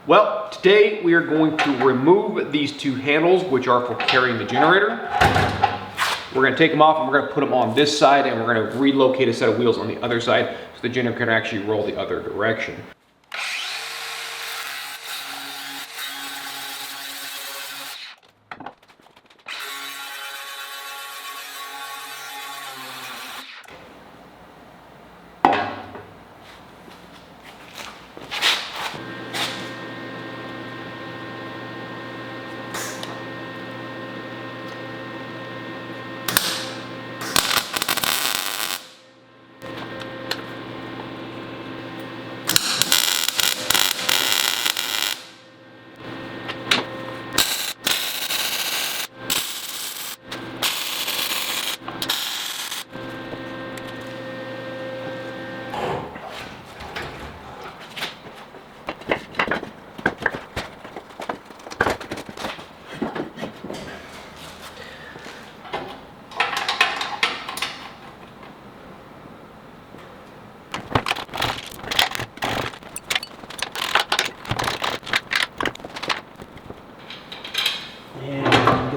Well, today we are going to remove these two handles, which are for carrying the generator. We're going to take them off and we're going to put them on this side, and we're going to relocate a set of wheels on the other side so the generator can actually roll the other direction.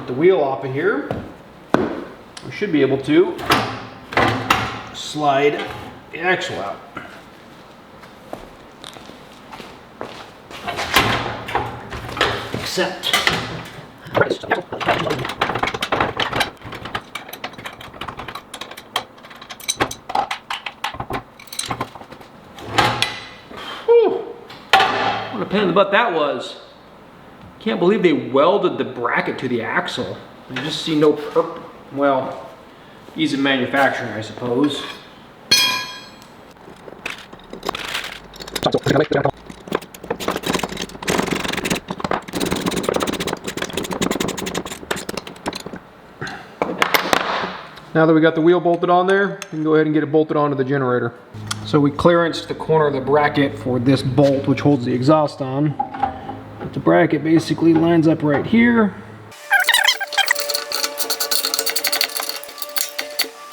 The wheel off of here, we should be able to slide the axle out. Except what a pain in the butt that was. Can't believe they welded the bracket to the axle. I just see no purpose. Well, ease of manufacturing, I suppose. Now that we got the wheel bolted on there, we can go ahead and get it bolted onto the generator. So we clearanced the corner of the bracket for this bolt, which holds the exhaust on. The bracket basically lines up right here.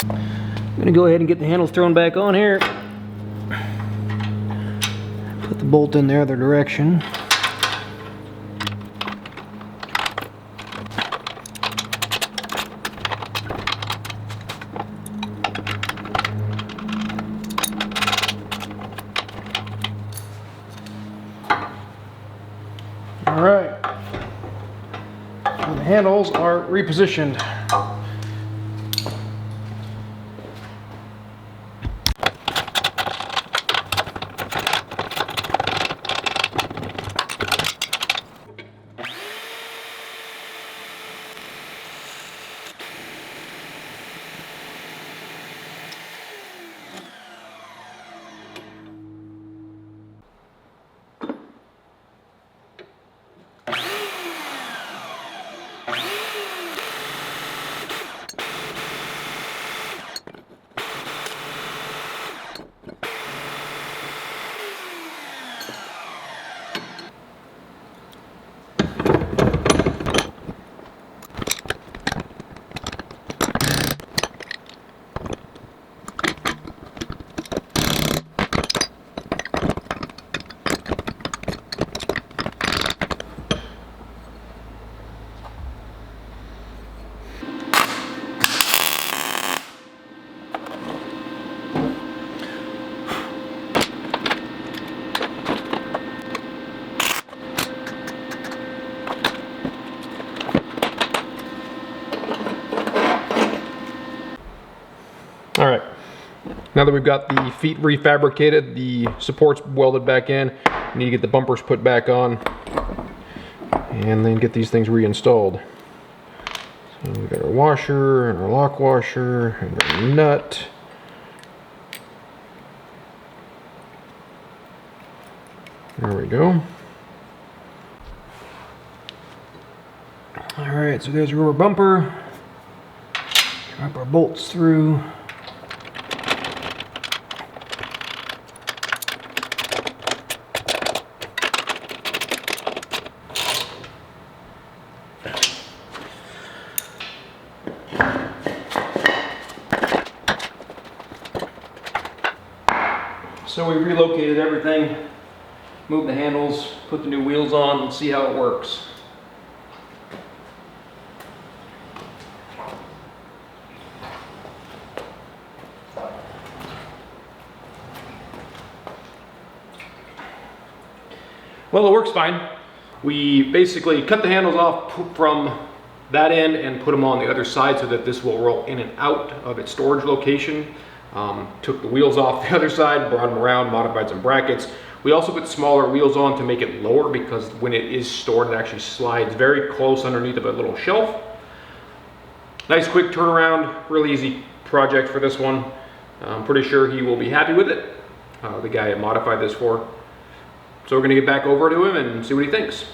I'm gonna go ahead and get the handles thrown back on here. Put the bolt in the other direction. All right, so the handles are repositioned. All right, now that we've got the feet refabricated, the supports welded back in, we need to get the bumpers put back on and then get these things reinstalled. So we've got our washer and our lock washer and our nut. There we go. All right, so there's a rubber bumper. Drop our bolts through. So we relocated everything, moved the handles, put the new wheels on and see how it works. Well, it works fine. We basically cut the handles off from that end and put them on the other side so that this will roll in and out of its storage location. Took the wheels off the other side, brought them around, modified some brackets. We also put smaller wheels on to make it lower because when it is stored, it actually slides very close underneath of a little shelf. Nice quick turnaround, really easy project for this one. I'm pretty sure he will be happy with it, the guy I modified this for. So we're gonna get back over to him and see what he thinks.